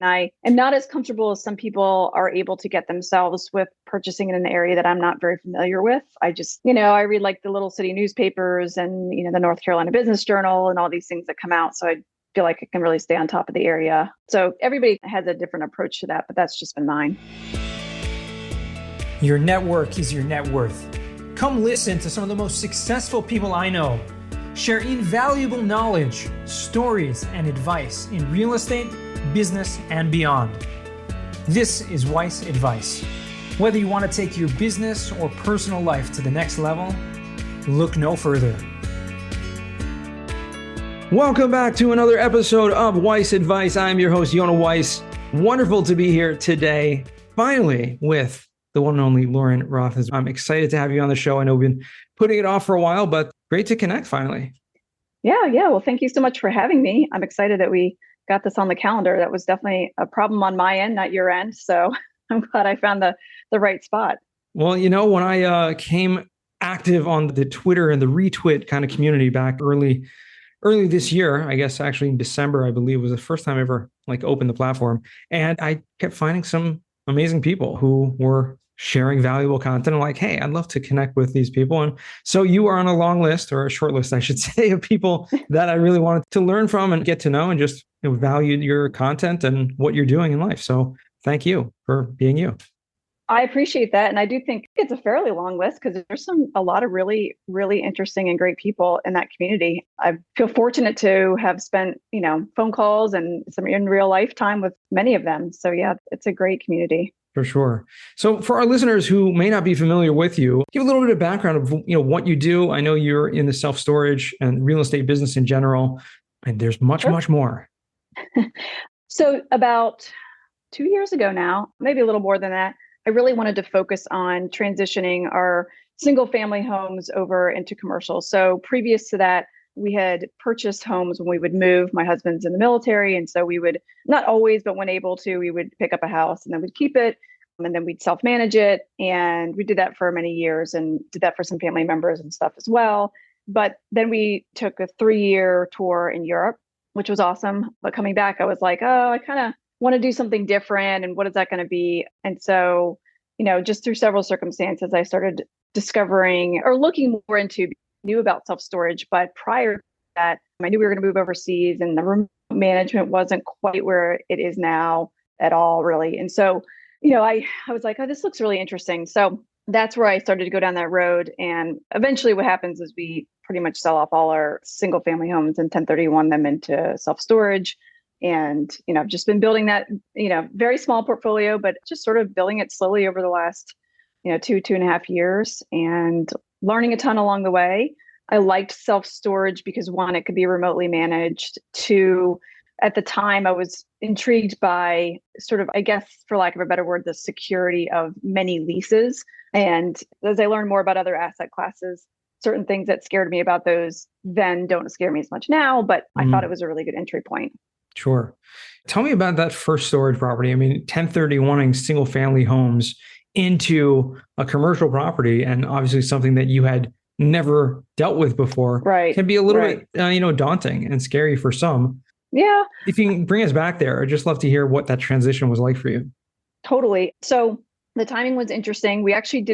I am not as comfortable as some people are able to get themselves with purchasing in an area that I'm not very familiar with. I just, I read like the little city newspapers and, the North Carolina Business Journal and all these things that come out. So I feel like I can really stay on top of the area. So everybody has a different approach to that, but that's just been mine. Your network is your net worth. Come listen to some of the most successful people I know share invaluable knowledge, stories, and advice in real estate, business, and beyond. This is Weiss Advice. Whether you want to take your business or personal life to the next level, look no further. Welcome back to another episode of Weiss Advice. I'm your host, Yonah Weiss. Wonderful to be here today, finally, with the one and only Lauren Rothlisberger. I'm excited to have you on the show. I know we've been putting it off for a while, but great to connect finally. Yeah. Well, thank you so much for having me. I'm excited that we got this on the calendar. That was definitely a problem on my end, not your end. So I'm glad I found the right spot. Well, when I came active on the Twitter and the retweet kind of community back early this year, I guess actually in December, I believe was the first time I ever opened the platform. And I kept finding some amazing people who were sharing valuable content. I'm like, hey, I'd love to connect with these people. And so you are on a long list, or a short list, I should say, of people that I really wanted to learn from and get to know and just value your content and what you're doing in life. So thank you for being you. I appreciate that. And I do think it's a fairly long list because there's a lot of really, really interesting and great people in that community. I feel fortunate to have spent, phone calls and some in real life time with many of them. So yeah, it's a great community. For sure. So for our listeners who may not be familiar with you, give a little bit of background of what you do. I know you're in the self-storage and real estate business in general, and there's much more. So about 2 years ago now, maybe a little more than that, I really wanted to focus on transitioning our single family homes over into commercial. So previous to that, we had purchased homes when we would move. My husband's in the military. And so we would, not always, but when able to, we would pick up a house and then we'd keep it. And then we'd self-manage it. And we did that for many years and did that for some family members and stuff as well. But then we took a 3-year tour in Europe, which was awesome. But coming back, I was like, oh, I kind of want to do something different. And what is that going to be? And so, just through several circumstances, I started discovering or looking more into, knew about self-storage. But prior to that, I knew we were going to move overseas and the remote management wasn't quite where it is now at all, really. And so, I was like, oh, this looks really interesting. So that's where I started to go down that road. And eventually what happens is we pretty much sell off all our single family homes and 1031 them into self-storage. And, I've just been building that, very small portfolio, but just sort of building it slowly over the last, 2.5 years and learning a ton along the way. I liked self-storage because 1, it could be remotely managed. 2, at the time I was intrigued by sort of, I guess, for lack of a better word, the security of many leases. And as I learned more about other asset classes, certain things that scared me about those then don't scare me as much now, but I thought it was a really good entry point. Sure. Tell me about that first storage property. I mean, 1031ing single family homes into a commercial property, and obviously something that you had never dealt with before, right, can be a little bit, daunting and scary for some. Yeah. If you can bring us back there, I'd just love to hear what that transition was like for you. Totally. So the timing was interesting. We actually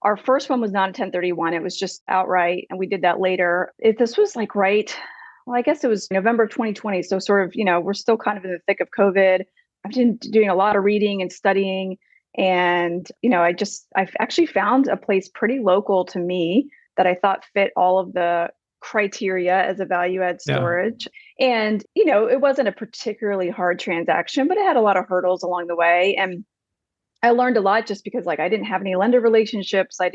our first one was not a 1031. It was just outright. And we did that later. This was I guess it was November of 2020. So sort of, we're still kind of in the thick of COVID. I've been doing a lot of reading and studying. And, I've actually found a place pretty local to me that I thought fit all of the criteria as a value add storage. Yeah. And, it wasn't a particularly hard transaction, but it had a lot of hurdles along the way. And I learned a lot just because I didn't have any lender relationships. I'd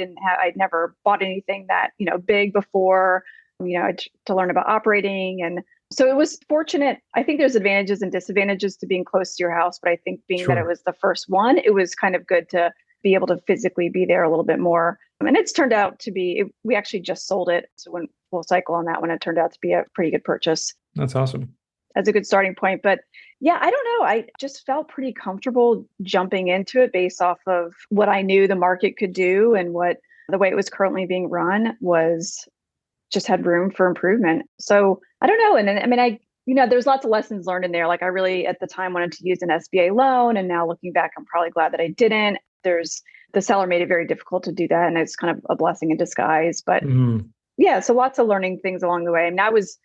never bought anything that, big before, to learn about operating. And so it was fortunate. I think there's advantages and disadvantages to being close to your house, but I think being that it was the first one, it was kind of good to be able to physically be there a little bit more. And it's turned out to be, we actually just sold it. So when we'll cycle on that one, it turned out to be a pretty good purchase. That's awesome. That's a good starting point. But yeah, I don't know. I just felt pretty comfortable jumping into it based off of what I knew the market could do and what the way it was currently being run was just had room for improvement. So I don't know. And then, there's lots of lessons learned in there. Like I really at the time wanted to use an SBA loan. And now looking back, I'm probably glad that I didn't. The seller made it very difficult to do that. And it's kind of a blessing in disguise. But Mhm. yeah, so lots of learning things along the way. I mean, I was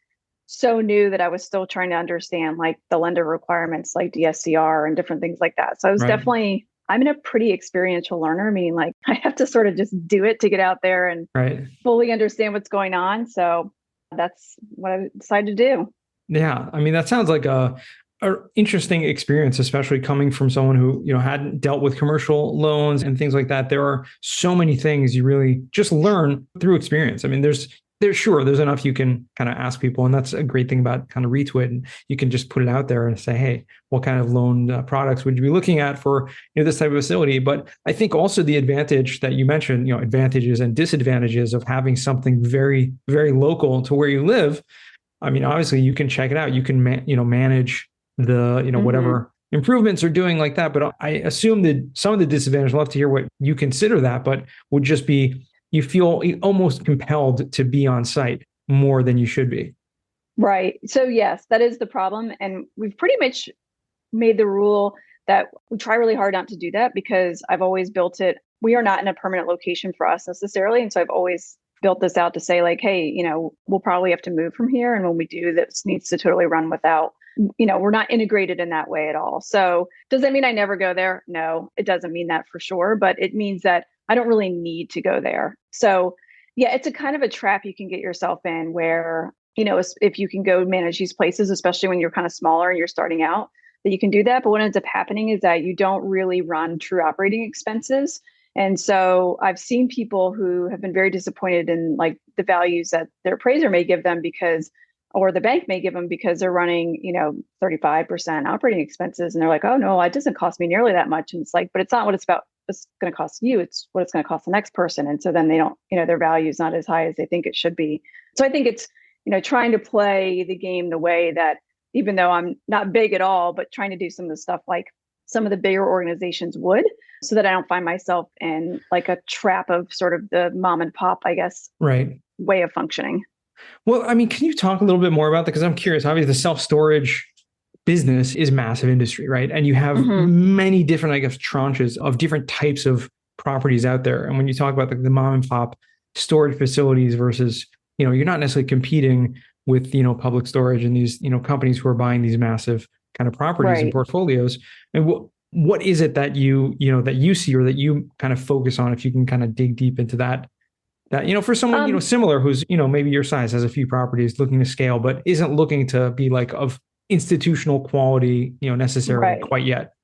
so new that I was still trying to understand like the lender requirements, like DSCR and different things like that. So I was Right. I'm a pretty experiential learner, meaning like I have to sort of just do it to get out there and Right. fully understand what's going on. So that's what I decided to do. Yeah. I mean, that sounds like a interesting experience, especially coming from someone who, hadn't dealt with commercial loans and things like that. There are so many things you really just learn through experience. I mean, there's enough you can kind of ask people. And that's a great thing about kind of retweet. And you can just put it out there and say, hey, what kind of loan products would you be looking at for this type of facility? But I think also the advantage that you mentioned, advantages and disadvantages of having something very, very local to where you live. I mean, obviously you can check it out. You can, manage the, whatever improvements are doing like that. But I assume that some of the disadvantages, I'd love to hear what you consider that, but would just be, you feel almost compelled to be on site more than you should be. Right. So yes, that is the problem. And we've pretty much made the rule that we try really hard not to do that because I've always built it. We are not in a permanent location for us necessarily. And so I've always built this out to say like, hey, we'll probably have to move from here. And when we do, this needs to totally run without, we're not integrated in that way at all. So does that mean I never go there? No, it doesn't mean that for sure, but it means that I don't really need to go there. So yeah, it's a kind of a trap you can get yourself in where, if you can go manage these places, especially when you're kind of smaller and you're starting out, that you can do that. But what ends up happening is that you don't really run true operating expenses. And so I've seen people who have been very disappointed in like the values that their appraiser may give them or the bank may give them because they're running, 35% operating expenses. And they're like, oh no, it doesn't cost me nearly that much. And it's like, but it's not what it's going to cost you. It's what it's going to cost the next person. And so then they don't, their value is not as high as they think it should be. So I think it's, trying to play the game the way that, even though I'm not big at all, but trying to do some of the stuff like some of the bigger organizations would, so that I don't find myself in like a trap of sort of the mom and pop, I guess, right, way of functioning. Well, I mean, can you talk a little bit more about that? Because I'm curious. Obviously, the self-storage business is massive industry, right? And you have many different, I guess, tranches of different types of properties out there. And when you talk about the mom and pop storage facilities versus, you're not necessarily competing with, public storage and these, companies who are buying these massive kind of properties and portfolios. And what is it that that you see or that you kind of focus on, if you can kind of dig deep into that, for someone, similar, who's, maybe your size, has a few properties looking to scale, but isn't looking to be like of institutional quality, necessarily quite yet.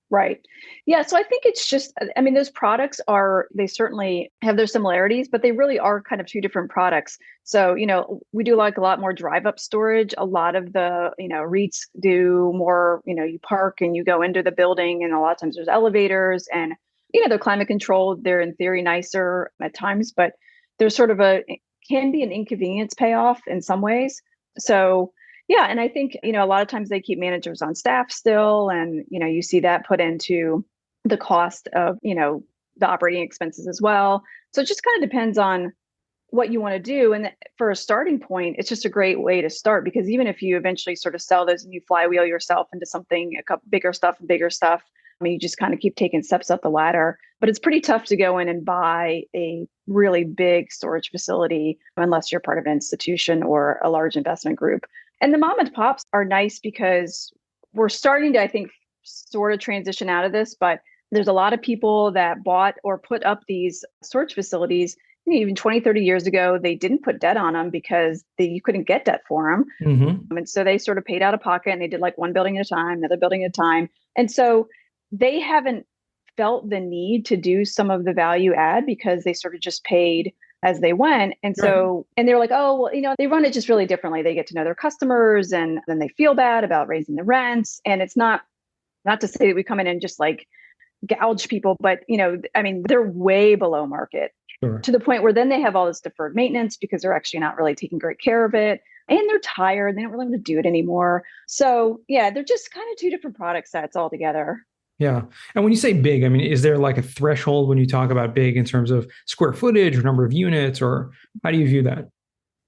Right. Yeah. So I think it's just, I mean, those products they certainly have their similarities, but they really are kind of two different products. So, we do like a lot more drive up storage. A lot of the, REITs do more, you park and you go into the building, and a lot of times there's elevators and, they're climate controlled. They're in theory nicer at times, but there's sort of can be an inconvenience payoff in some ways. So yeah. And I think, a lot of times they keep managers on staff still. And, you see that put into the cost of, the operating expenses as well. So it just kind of depends on what you want to do. And for a starting point, it's just a great way to start, because even if you eventually sort of sell those and you flywheel yourself into something, a couple bigger stuff, I mean, you just kind of keep taking steps up the ladder. But it's pretty tough to go in and buy a really big storage facility unless you're part of an institution or a large investment group. And the mom and pops are nice because we're starting to, I think, sort of transition out of this, but there's a lot of people that bought or put up these storage facilities, even 20, 30 years ago. They didn't put debt on them because you couldn't get debt for them. And so they sort of paid out of pocket, and they did like one building at a time, another building at a time. And so they haven't felt the need to do some of the value add because they sort of just paid as they went. And so, and they're like, oh, well, they run it just really differently. They get to know their customers, and then they feel bad about raising the rents. And it's not to say that we come in and just like gouge people, but, I mean, they're way below market to the point where then they have all this deferred maintenance because they're actually not really taking great care of it. And they're tired. They don't really want to do it anymore. So yeah, they're just kind of two different product sets altogether. Yeah. And when you say big, I mean, is there like a threshold when you talk about big in terms of square footage or number of units, or how do you view that?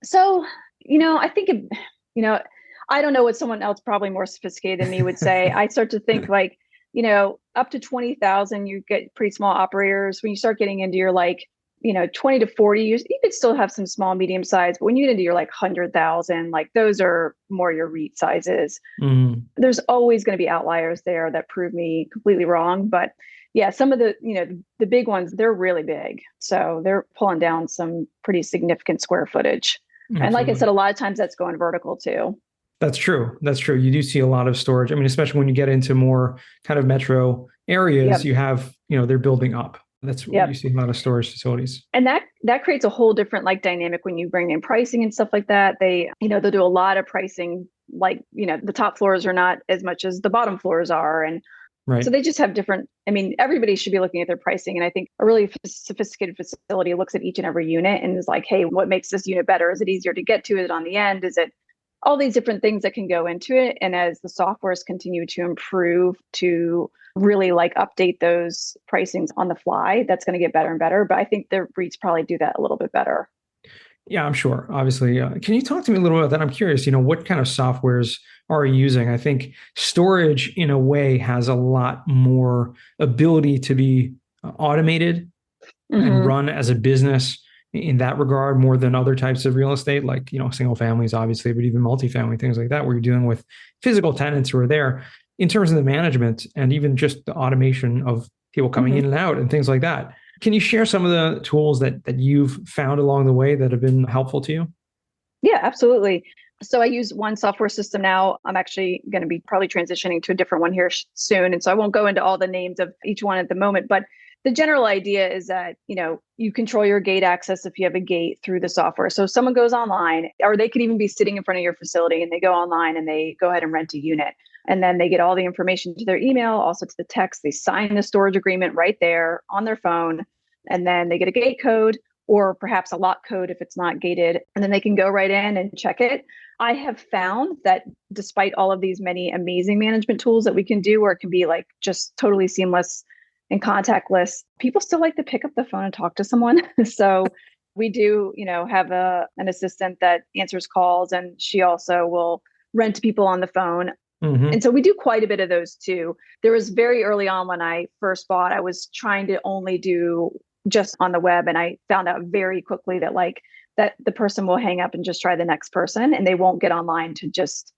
So, I think, I don't know what someone else probably more sophisticated than me would say. I start to think like, up to 20,000, you get pretty small operators. When you start getting into your 20 to 40, you could still have some small, medium size, but when you get into your 100,000, like those are more your REIT sizes. There's always going to be outliers there that prove me completely wrong. But yeah, some of the big ones, they're really big. So they're pulling down some pretty significant square footage. Absolutely. And like I said, a lot of times that's going vertical too. That's true. That's true. You do see a lot of storage. I mean, especially when you get into more kind of metro areas, you have, they're building up. That's what you see a lot of storage facilities. And that creates a whole different dynamic when you bring in pricing and stuff like that. They'll do a lot of pricing, the top floors are not as much as the bottom floors are. And so they just have different, everybody should be looking at their pricing. And I think a really sophisticated facility looks at each and every unit and is like, hey, what makes this unit better? Is it easier to get to? Is it on the end? Is it all these different things that can go into it? And as the softwares continue to improve to really update those pricings on the fly, that's going to get better and better. But I think the REITs probably do that a little bit better. Yeah, I'm sure. Obviously. Can you talk to me a little bit about that? I'm curious, what kind of softwares are you using? I think storage in a way has a lot more ability to be automated and run as a business in that regard more than other types of real estate, like, single families, obviously, but even multifamily, things like that, where you're dealing with physical tenants who are there in terms of the management and even just the automation of people coming in and out and things like that. Can you share some of the tools that you've found along the way that have been helpful to you? Yeah, absolutely. So I use one software system now. I'm actually going to be probably transitioning to a different one here soon. And so I won't go into all the names of each one at the moment, but the general idea is that, you control your gate access if you have a gate through the software. So if someone goes online, or they could even be sitting in front of your facility and they go online and they go ahead and rent a unit. And then they get all the information to their email, also to the text. They sign the storage agreement right there on their phone. And then they get a gate code or perhaps a lock code if it's not gated. And then they can go right in and check it. I have found that despite all of these many amazing management tools that we can do, where it can be just totally seamless and contactless, people still like to pick up the phone and talk to someone. So we do, have an assistant that answers calls, and she also will rent to people on the phone. And so we do quite a bit of those too. There was very early on when I first bought, I was trying to only do just on the web. And I found out very quickly that that the person will hang up and just try the next person, and they won't get online to just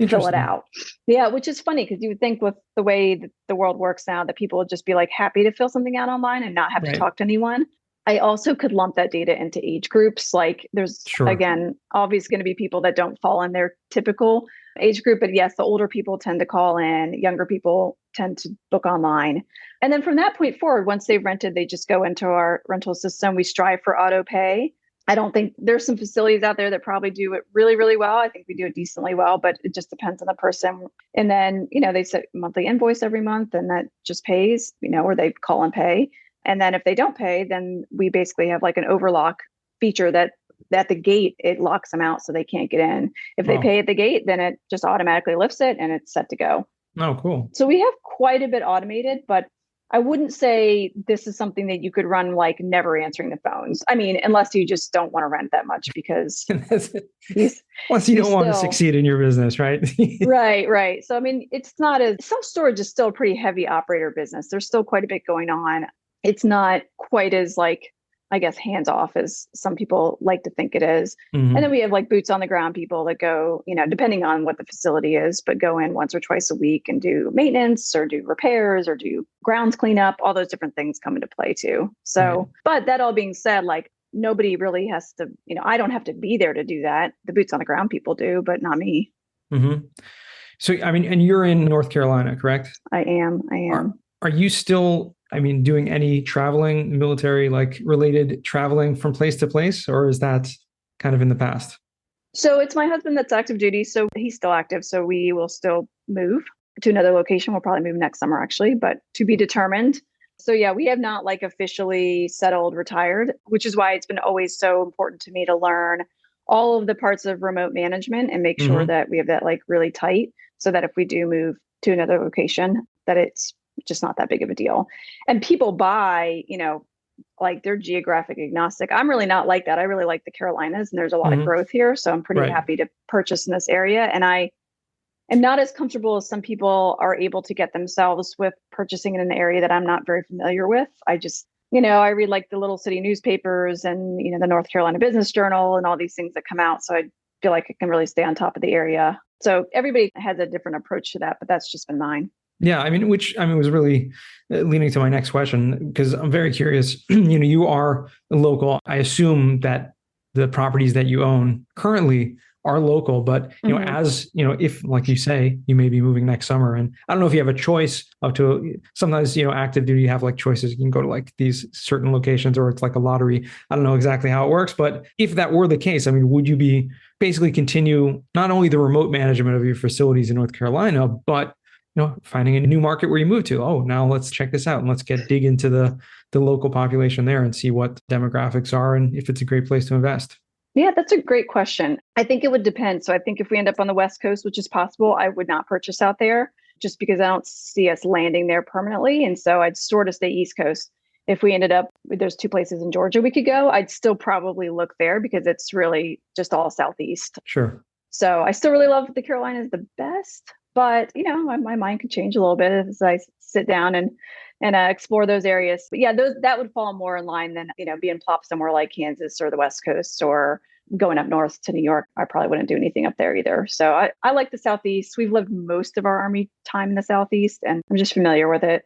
fill it out. Yeah, which is funny because you would think with the way that the world works now that people would just be happy to fill something out online and not have to talk to anyone. I also could lump that data into age groups. There's, again, obviously going to be people that don't fall in their typical age group. But yes, the older people tend to call in, younger people tend to book online. And then from that point forward, once they've rented, they just go into our rental system. We strive for auto pay. I don't think there's some facilities out there that probably do it really, really well. I think we do it decently well, but it just depends on the person. And then, they set monthly invoice every month and that just pays, or they call and pay. And then if they don't pay, then we basically have an overlock feature that at the gate, it locks them out so they can't get in. If they pay at the gate, then it just automatically lifts it and it's set to go. Oh, cool. So we have quite a bit automated, but I wouldn't say this is something that you could run never answering the phones. Unless you just don't want to rent that much because once you don't want to succeed in your business, right? Right. So, it's not self-storage is still a pretty heavy operator business. There's still quite a bit going on. It's not quite as hands off as some people like to think it is. And then we have boots on the ground people that go, depending on what the facility is, but go in once or twice a week and do maintenance or do repairs or do grounds cleanup. All those different things come into play too. So, but that all being said, nobody really has to, I don't have to be there to do that. The boots on the ground people do, but not me. So, and you're in North Carolina, correct? I am. Are you still, doing any traveling, military, related traveling from place to place, or is that kind of in the past? So it's my husband that's active duty. So he's still active. So we will still move to another location. We'll probably move next summer, actually, but to be determined. So yeah, we have not officially settled retired, which is why it's been always so important to me to learn all of the parts of remote management and make sure that we have that really tight so that if we do move to another location, that it's just not that big of a deal. And people buy, they're geographic agnostic. I'm really not like that. I really like the Carolinas and there's a lot of growth here. So I'm pretty happy to purchase in this area. And I am not as comfortable as some people are able to get themselves with purchasing in an area that I'm not very familiar with. I just, I read like the little city newspapers and, the North Carolina Business Journal and all these things that come out. So I feel like I can really stay on top of the area. So everybody has a different approach to that, but that's just been mine. Yeah, was really leading to my next question, because I'm very curious. You are local. I assume that the properties that you own currently are local, but as if, like you say, you may be moving next summer, and I don't know if you have a choice up to sometimes, active duty, you have like choices. You can go to like these certain locations, or it's like a lottery. I don't know exactly how it works, but if that were the case, would you be basically continue not only the remote management of your facilities in North Carolina, but finding a new market where you move to? Oh, now let's check this out and let's dig into the local population there and see what demographics are and if it's a great place to invest. Yeah, that's a great question. I think it would depend. So I think if we end up on the West Coast, which is possible, I would not purchase out there just because I don't see us landing there permanently. And so I'd sort of stay East Coast. If we ended up, there's 2 places in Georgia we could go, I'd still probably look there because it's really just all Southeast. Sure. So I still really love the Carolinas the best, but my mind could change a little bit as I sit down and explore those areas. But yeah, that would fall more in line than being plopped somewhere like Kansas or the West Coast or going up north to New York. I probably wouldn't do anything up there either. So I like the Southeast. We've lived most of our Army time in the Southeast, and I'm just familiar with it.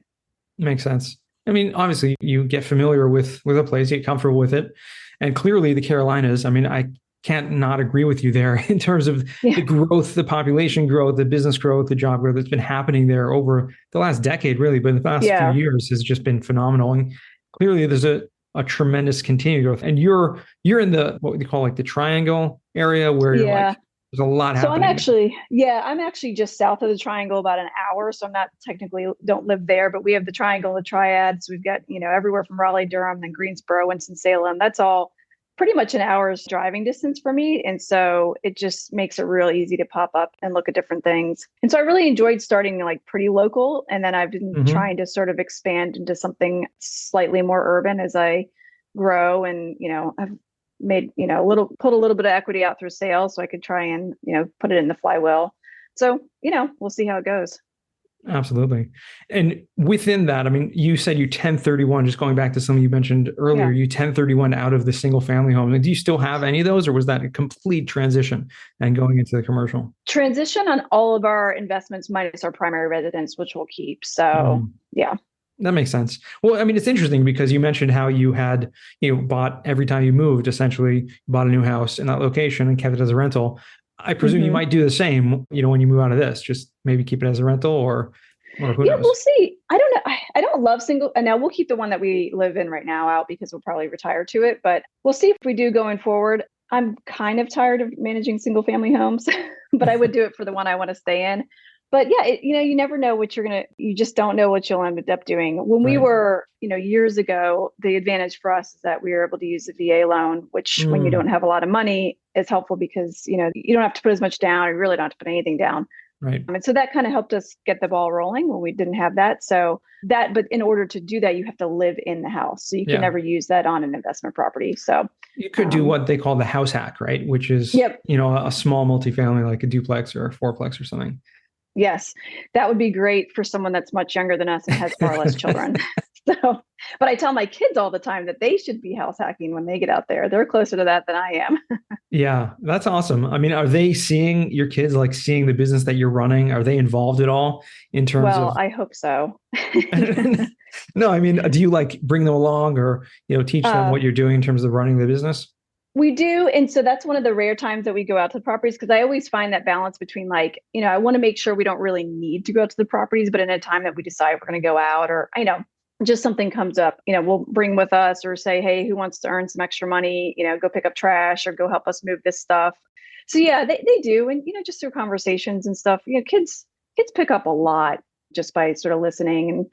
Makes sense. Obviously, you get familiar with a place, you get comfortable with it, and clearly the Carolinas. I can't not agree with you there in terms of the growth, the population growth, the business growth, the job growth that's been happening there over the last decade, really, but in the past few years has just been phenomenal. And clearly there's a tremendous continued growth. And you're in the, what we call like the Triangle area where you're like, there's a lot happening. So I'm actually just south of the Triangle, about an hour. So I'm not technically don't live there, but we have the Triangle, the Triads. We've got, everywhere from Raleigh, Durham, and Greensboro, Winston-Salem. That's all pretty much an hour's driving distance for me. And so it just makes it real easy to pop up and look at different things. And so I really enjoyed starting like pretty local. And then I've been trying to sort of expand into something slightly more urban as I grow. And, I've made, put a little bit of equity out through sales so I could try and, put it in the flywheel. So, we'll see how it goes. Absolutely. And within that, you said you 1031, just going back to something you mentioned earlier, you 1031 out of the single family home. Do you still have any of those, or was that a complete transition and going into the commercial? Transition on all of our investments minus our primary residence, which we'll keep. So, yeah. That makes sense. Well, it's interesting because you mentioned how you had, bought every time you moved, essentially you bought a new house in that location and kept it as a rental. I presume you might do the same, when you move out of this, just maybe keep it as a rental or who knows? We'll see. I don't know. I don't love single. And now we'll keep the one that we live in right now out because we'll probably retire to it, but we'll see if we do going forward. I'm kind of tired of managing single family homes, but I would do it for the one I want to stay in. But yeah, you never know what you just don't know what you'll end up doing. When we were, years ago, the advantage for us is that we were able to use the VA loan, which when you don't have a lot of money is helpful because, you don't have to put as much down. You really don't have to put anything down. Right. And so that kind of helped us get the ball rolling when we didn't have that. But in order to do that, you have to live in the house. So you can never use that on an investment property. So you could do what they call the house hack, right? Which is, a small multifamily, like a duplex or a fourplex or something. Yes, that would be great for someone that's much younger than us and has far less children. But I tell my kids all the time that they should be house hacking when they get out there. They're closer to that than I am. Yeah, that's awesome. Are they seeing your kids, like seeing the business that you're running? Are they involved at all in terms of? Well, I hope so. No, do you like bring them along or, teach them what you're doing in terms of running the business? We do. And so that's one of the rare times that we go out to the properties, because I always find that balance between I want to make sure we don't really need to go out to the properties, but in a time that we decide we're going to go out or, just something comes up, we'll bring with us or say, hey, who wants to earn some extra money, go pick up trash or go help us move this stuff. So yeah, they do. And, just through conversations and stuff, kids pick up a lot just by sort of listening and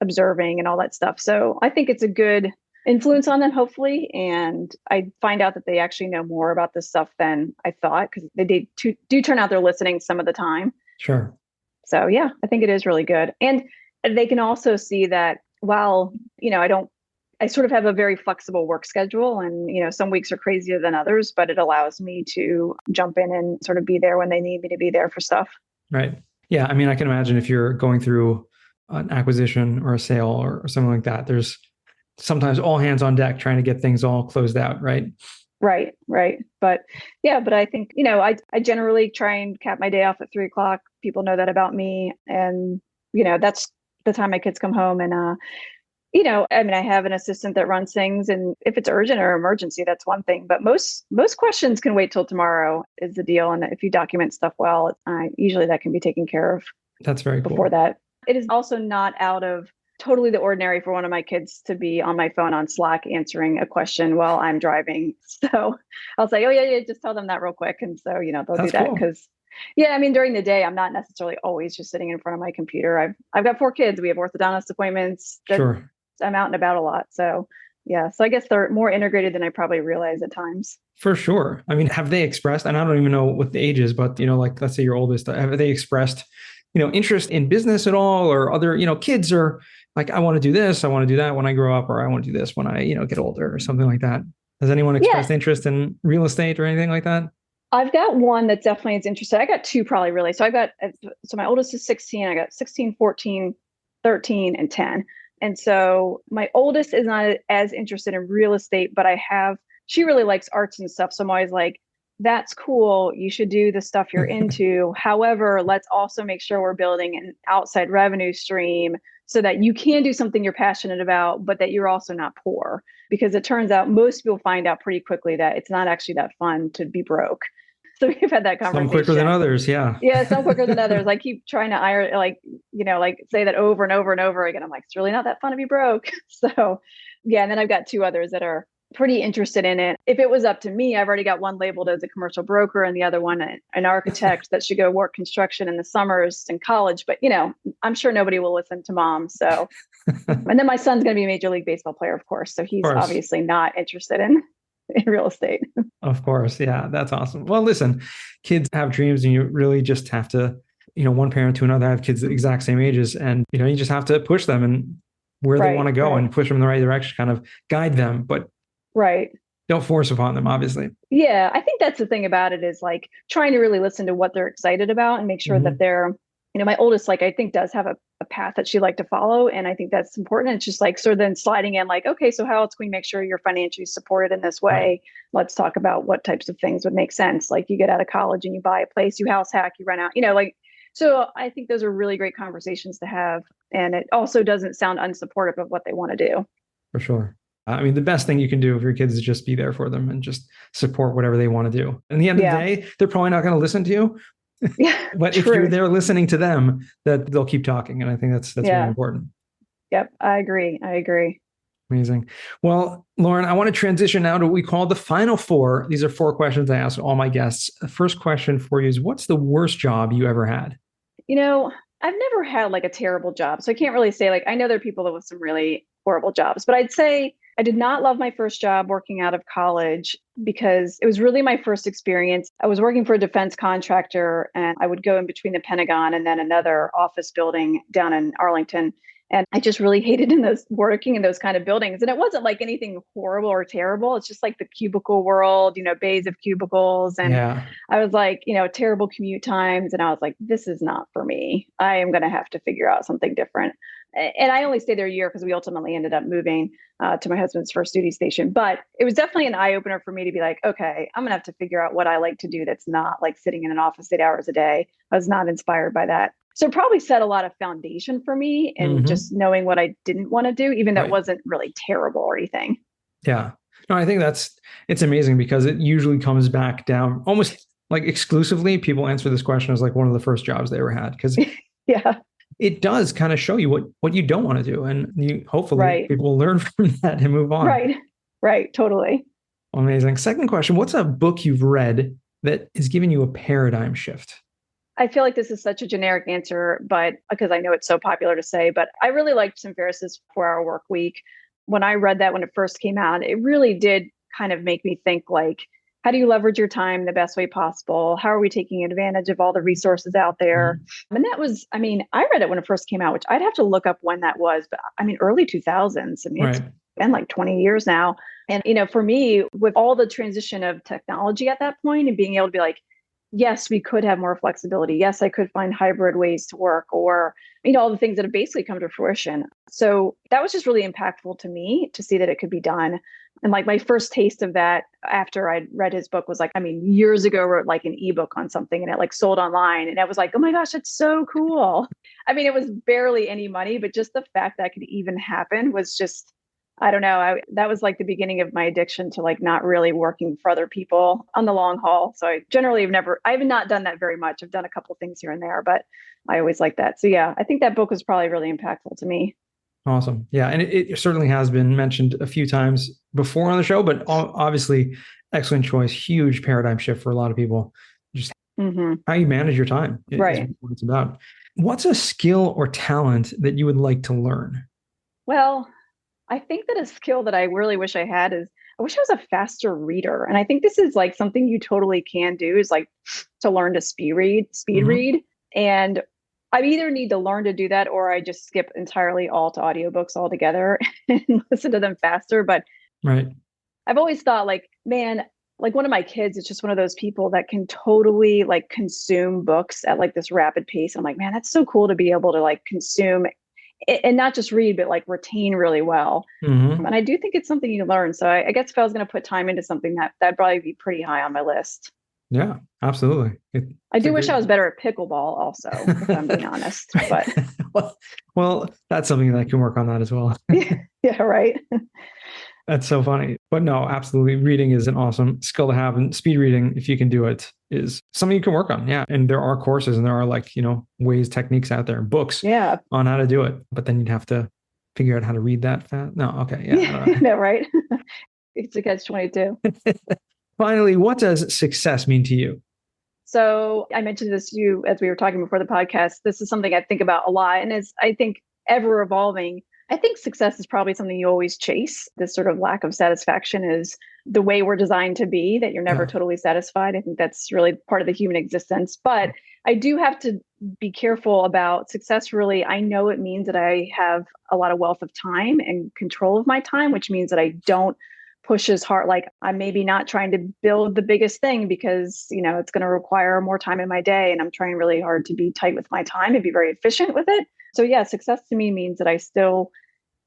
observing and all that stuff. So I think it's a good influence on them, hopefully. And I find out that they actually know more about this stuff than I thought, because they do turn out they're listening some of the time. Sure. So yeah, I think it is really good. And they can also see that while, I sort of have a very flexible work schedule and, some weeks are crazier than others, but it allows me to jump in and sort of be there when they need me to be there for stuff. Right. Yeah. I mean, I can imagine if you're going through an acquisition or a sale or something like that, there's sometimes all hands on deck trying to get things all closed out. Right. Right, right. But yeah, but I think, I generally try and cap my day off at 3 o'clock. People know that about me. And, that's the time my kids come home. And, I mean, I have an assistant that runs things. And if it's urgent or emergency, that's one thing. But most questions can wait till tomorrow is the deal. And if you document stuff well, usually that can be taken care of That's very before cool. that. It is also not out of totally the ordinary for one of my kids to be on my phone on Slack answering a question while I'm driving. So I'll say, oh, yeah, just tell them that real quick. And so, they'll do That's that cool. because, yeah, I mean, during the day, I'm not necessarily always just sitting in front of my computer. I've got 4 kids. We have orthodontist appointments that Sure. I'm out and about a lot. So, yeah, so I guess they're more integrated than I probably realize at times. For sure. I mean, have they expressed, and I don't even know what the age is, but, like, let's say your oldest, have they expressed, interest in business at all or other, kids are like, I want to do this, I want to do that when I grow up, or I want to do this when I, get older or something like that. Has anyone Yeah, expressed interest in real estate or anything like that? I've got one that definitely is interested. I got two probably really. So my oldest is 16. I got 16, 14, 13, and 10. And so my oldest is not as interested in real estate, but she really likes arts and stuff. So I'm always like, that's cool. You should do the stuff you're into. However, let's also make sure we're building an outside revenue stream so that you can do something you're passionate about, but that you're also not poor. Because it turns out most people find out pretty quickly that it's not actually that fun to be broke. So we've had that Some quicker than conversation. others. Yeah. Yeah, some quicker than others. I keep trying to say that over and over and over again. I'm like, it's really not that fun to be broke. So yeah, and then I've got two others that are pretty interested in it. If it was up to me, I've already got one labeled as a commercial broker and the other one an architect that should go work construction in the summers in college. But I'm sure nobody will listen to mom. So and then my son's going to be a Major League Baseball player, of course. So he's Of course. obviously not interested in real estate. Of course. Yeah. That's awesome. Well, listen, kids have dreams and you really just have to, one parent to another have kids the exact same ages. And, you just have to push them and where they want Right, to go right, and push them in the right direction, kind of guide them, but right. don't force upon them, obviously. Yeah, I think that's the thing about it is like trying to really listen to what they're excited about and make sure that Hmm. my oldest, like I think does have a path that she'd like to follow. And I think that's important. It's just like, so then sliding in like, okay, so how else can we make sure you're financially supported in this Right. way? Let's talk about what types of things would make sense. Like you get out of college and you buy a place, you house hack, you rent out, so I think those are really great conversations to have. And it also doesn't sound unsupportive of what they want to do. For sure. I mean, the best thing you can do for your kids is just be there for them and just support whatever they want to do. In the end of the Yeah. day, they're probably not going to listen to you, Yeah. but if you're True. there listening to them, that they'll keep talking. And I think that's really Yeah. important. Yep. I agree. I agree. Amazing. Well, Lauren, I want to transition now to what we call the final four. These are 4 questions I ask all my guests. The first question for you is, what's the worst job you ever had? I've never had like a terrible job. So I can't really say like, I know there are people that with some really horrible jobs, but I'd say I did not love my first job working out of college because it was really my first experience. I was working for a defense contractor and I would go in between the Pentagon and then another office building down in Arlington. And I just really hated working in those kind of buildings. And it wasn't like anything horrible or terrible. It's just like the cubicle world, bays of cubicles. And Yeah. I was like, terrible commute times. And I was like, this is not for me. I am going to have to figure out something different. And I only stayed there a year because we ultimately ended up moving to my husband's first duty station. But it was definitely an eye opener for me to be like, okay, I'm going to have to figure out what I like to do that's not like sitting in an office 8 hours a day. I was not inspired by that. So it probably set a lot of foundation for me and Hmm. just knowing what I didn't want to do, even though it Right. wasn't really terrible or anything. Yeah. No, I think it's amazing because it usually comes back down almost like exclusively. People answer this question as like one of the first jobs they ever had because Yeah, it does kind of show you what you don't want to do. And you hopefully right, people will learn from that and move on. right, right, totally. Amazing. Second question, what's a book you've read that has given you a paradigm shift? I feel like this is such a generic answer, but because I know it's so popular to say, but I really liked Tim Ferriss's 4 Hour Work Week. When I read that when it first came out, it really did kind of make me think like, how do you leverage your time the best way possible? How are we taking advantage of all the resources out there? Mhm. And that was, I mean, I read it when it first came out, which I'd have to look up when that was, but I mean, early 2000s. I mean, it's Right. been like 20 years now. And, for me, with all the transition of technology at that point and being able to be like, yes, we could have more flexibility. Yes, I could find hybrid ways to work or, all the things that have basically come to fruition. So that was just really impactful to me to see that it could be done. And like my first taste of that after I read his book was like, years ago, wrote like an ebook on something and it like sold online. And I was like, oh my gosh, that's so cool. It was barely any money, but just the fact that could even happen was just, I don't know. That was like the beginning of my addiction to like not really working for other people on the long haul. So I generally I have not done that very much. I've done a couple of things here and there, but I always like that. So yeah, I think that book was probably really impactful to me. Awesome. Yeah. And it certainly has been mentioned a few times before on the show, but obviously excellent choice, huge paradigm shift for a lot of people. Just how you manage your time is what it's about. What's a skill or talent that you would like to learn? Well, I think that a skill that I really wish I had is I wish I was a faster reader. And I think this is like something you totally can do is like to learn to speed read. And I either need to learn to do that or I just skip entirely all to audiobooks altogether and listen to them faster. But I've always thought like, man, like one of my kids is just one of those people that can totally like consume books at like this rapid pace. I'm like, man, that's so cool to be able to like consume and not just read, but like retain really well. And I do think it's something you learn. So I guess if I was going to put time into something, that'd probably be pretty high on my list. Yeah, absolutely. I do wish I was better at pickleball also, if I'm being honest. But well, that's something that I can work on that as well. Yeah, right. That's so funny. But no, absolutely. Reading is an awesome skill to have. And speed reading, if you can do it, is something you can work on. Yeah. And there are courses and there are like, ways, techniques out there, books on how to do it. But then you'd have to figure out how to read that fast. No, okay. Yeah. No, right. It's a catch-22. Finally, what does success mean to you? So I mentioned this to you as we were talking before the podcast. This is something I think about a lot. And is I think ever evolving. I think success is probably something you always chase. This sort of lack of satisfaction is the way we're designed to be, that you're never totally satisfied. I think that's really part of the human existence. But I do have to be careful about success. Really, I know it means that I have a lot of wealth of time and control of my time, which means that I don't push as hard. Like I'm maybe not trying to build the biggest thing because, it's going to require more time in my day. And I'm trying really hard to be tight with my time and be very efficient with it. So yeah, success to me means that I still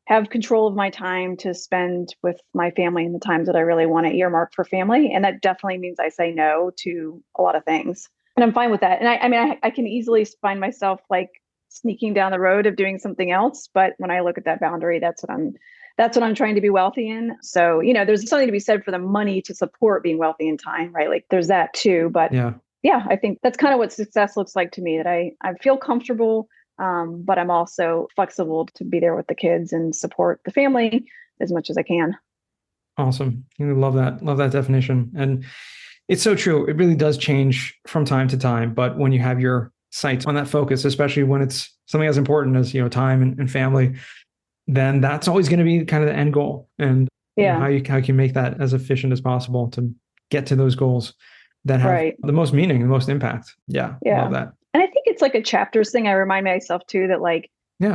have control of my time to spend with my family in the times that I really want to earmark for family. And that definitely means I say no to a lot of things. And I'm fine with that. And I can easily find myself like sneaking down the road of doing something else. But when I look at that boundary, that's what I'm trying to be wealthy in. So, there's something to be said for the money to support being wealthy in time, right? Like there's that too. But yeah, I think that's kind of what success looks like to me, that I feel comfortable, but I'm also flexible to be there with the kids and support the family as much as I can. Awesome. I love that. Love that definition. And it's so true. It really does change from time to time. But when you have your sights on that focus, especially when it's something as important as, time and family, then that's always going to be kind of the end goal. And how you can make that as efficient as possible to get to those goals that have the most meaning, the most impact. Yeah. Love that. And I think it's like a chapters thing. I remind myself too that like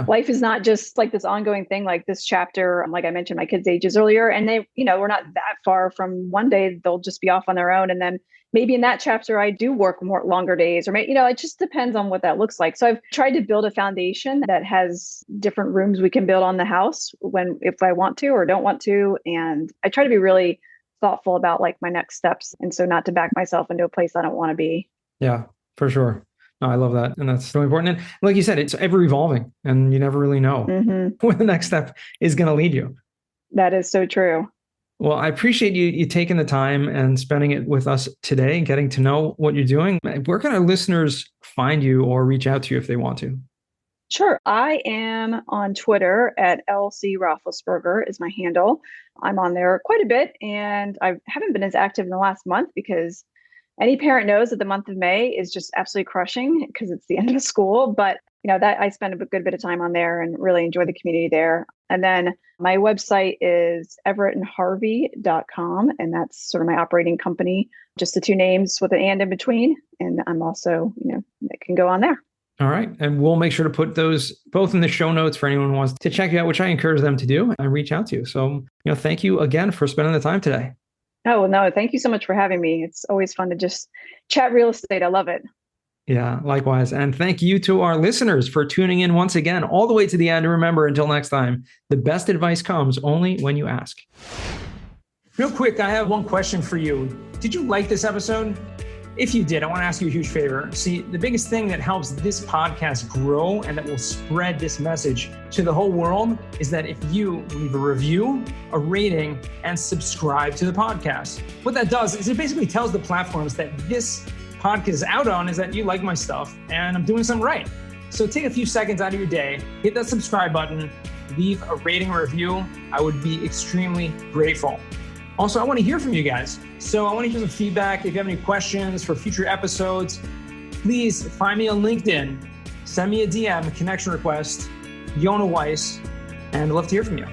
life is not just like this ongoing thing, like this chapter, like I mentioned my kids' ages earlier, and they, we're not that far from one day they'll just be off on their own. And then maybe in that chapter, I do work more longer days or maybe, it just depends on what that looks like. So I've tried to build a foundation that has different rooms we can build on the house if I want to or don't want to. And I try to be really thoughtful about like my next steps. And so not to back myself into a place I don't want to be. Yeah, for sure. No, I love that. And that's really important. And like you said, it's ever evolving and you never really know where the next step is going to lead you. That is so true. Well, I appreciate you taking the time and spending it with us today and getting to know what you're doing. Where can our listeners find you or reach out to you if they want to? Sure. I am on Twitter at LC Rothlisberger is my handle. I'm on there quite a bit and I haven't been as active in the last month because any parent knows that the month of May is just absolutely crushing because it's the end of school. But that I spend a good bit of time on there and really enjoy the community there. And then my website is everettandharvey.com. And that's sort of my operating company, just the two names with an and in between. And I'm also, it can go on there. All right. And we'll make sure to put those both in the show notes for anyone who wants to check you out, which I encourage them to do and reach out to you. So, thank you again for spending the time today. Oh, no, thank you so much for having me. It's always fun to just chat real estate. I love it. Yeah, likewise. And thank you to our listeners for tuning in once again, all the way to the end. And remember, until next time, the best advice comes only when you ask. Real quick, I have one question for you. Did you like this episode? If you did, I want to ask you a huge favor. See, the biggest thing that helps this podcast grow and that will spread this message to the whole world is that if you leave a review, a rating, and subscribe to the podcast. What that does is it basically tells the platforms that this podcast is out on is that you like my stuff and I'm doing something right. So take a few seconds out of your day, hit that subscribe button, leave a rating or review. I would be extremely grateful. Also, I want to hear from you guys. So I want to hear some feedback. If you have any questions for future episodes, please find me on LinkedIn, send me a DM, a connection request, Yona Weiss, and I'd love to hear from you.